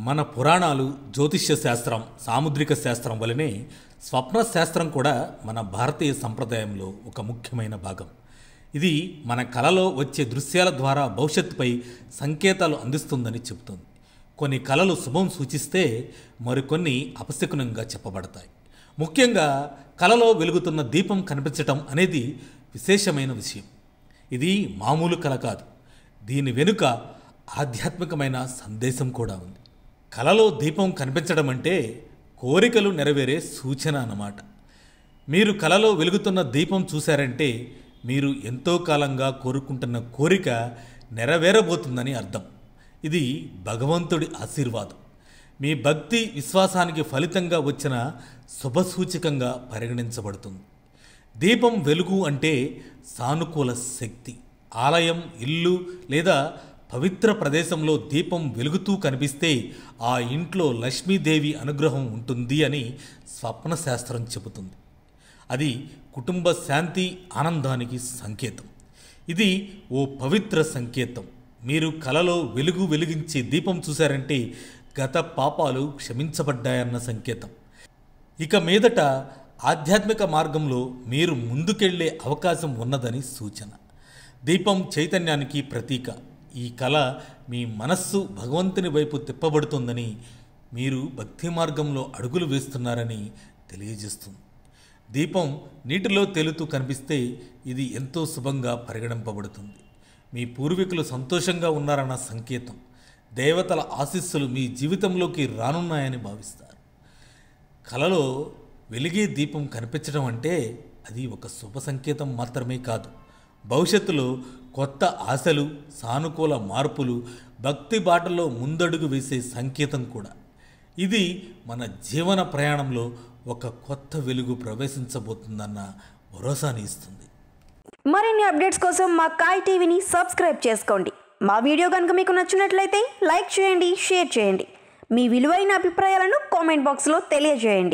మన పురాణాలు, జ్యోతిష్య శాస్త్రం, సాముద్రిక శాస్త్రం వలనే స్వప్న శాస్త్రం కూడా మన భారతీయ సంప్రదాయంలో ఒక ముఖ్యమైన భాగం. ఇది మన కలలో వచ్చే దృశ్యాల ద్వారా భవిష్యత్తుపై సంకేతాలు అందిస్తుందని చెబుతుంది. కొన్ని కలలు శుభం సూచిస్తే మరికొన్ని అపశకునంగా చెప్పబడతాయి. ముఖ్యంగా కలలో వెలుగుతున్న దీపం కనిపించటం అనేది విశేషమైన విషయం. ఇది మామూలు కల కాదు, దీని వెనుక ఆధ్యాత్మికమైన సందేశం కూడా ఉంది. కలలో దీపం కనిపించడం అంటే కోరికలు నెరవేరే సూచన అన్నమాట. మీరు కలలో వెలుగుతున్న దీపం చూశారంటే మీరు ఎంతో కాలంగా కోరుకుంటున్న కోరిక నెరవేరబోతుందని అర్థం. ఇది భగవంతుడి ఆశీర్వాదం, మీ భక్తి విశ్వాసానికి ఫలితంగా వచ్చిన శుభసూచకంగా పరిగణించబడుతుంది. దీపం వెలుగు అంటే సానుకూల శక్తి. ఆలయం, ఇల్లు లేదా పవిత్ర ప్రదేశంలో దీపం వెలుగుతూ కనిపిస్తే ఆ ఇంట్లో లక్ష్మీదేవి అనుగ్రహం ఉంటుంది అని స్వప్న శాస్త్రం చెబుతుంది. అది కుటుంబ శాంతి, ఆనందానికి సంకేతం. ఇది ఓ పవిత్ర సంకేతం. మీరు కలలో వెలుగు వెలిగించే దీపం చూశారంటే గత పాపాలు క్షమించబడ్డాయన్న సంకేతం. ఇక మీదట ఆధ్యాత్మిక మార్గంలో మీరు ముందుకెళ్లే అవకాశం ఉన్నదని సూచన. దీపం చైతన్యానికి ప్రతీక. ఈ కళ మీ మనస్సు భగవంతుని వైపు తిప్పబడుతుందని, మీరు భక్తి మార్గంలో అడుగులు వేస్తున్నారని తెలియజేస్తుంది. దీపం నీటిలో తేలుతూ కనిపిస్తే ఇది ఎంతో శుభంగా పరిగణింపబడుతుంది. మీ పూర్వీకులు సంతోషంగా ఉన్నారన్న సంకేతం. దేవతల ఆశీస్సులు మీ జీవితంలోకి రానున్నాయని భావిస్తారు. కలలో వెలిగే దీపం కనిపించడం అంటే అది ఒక శుభ సంకేతం మాత్రమే కాదు, భవిష్యత్తులో కొత్త ఆశలు, సానుకూల మార్పులు, భక్తి బాటలో ముందడుగు వేసే సంకేతం కూడా. ఇది మన జీవన ప్రయాణంలో ఒక కొత్త వెలుగు ప్రవేశించబోతుందన్న భరోసాని ఇస్తుంది. మరిన్ని అప్డేట్స్ కోసం మా కాయ్ టీవీని సబ్స్క్రైబ్ చేసుకోండి. మా వీడియో కనుక మీకు నచ్చినట్లయితే లైక్ చేయండి, షేర్ చేయండి. మీ విలువైన అభిప్రాయాలను కామెంట్ బాక్స్లో తెలియజేయండి.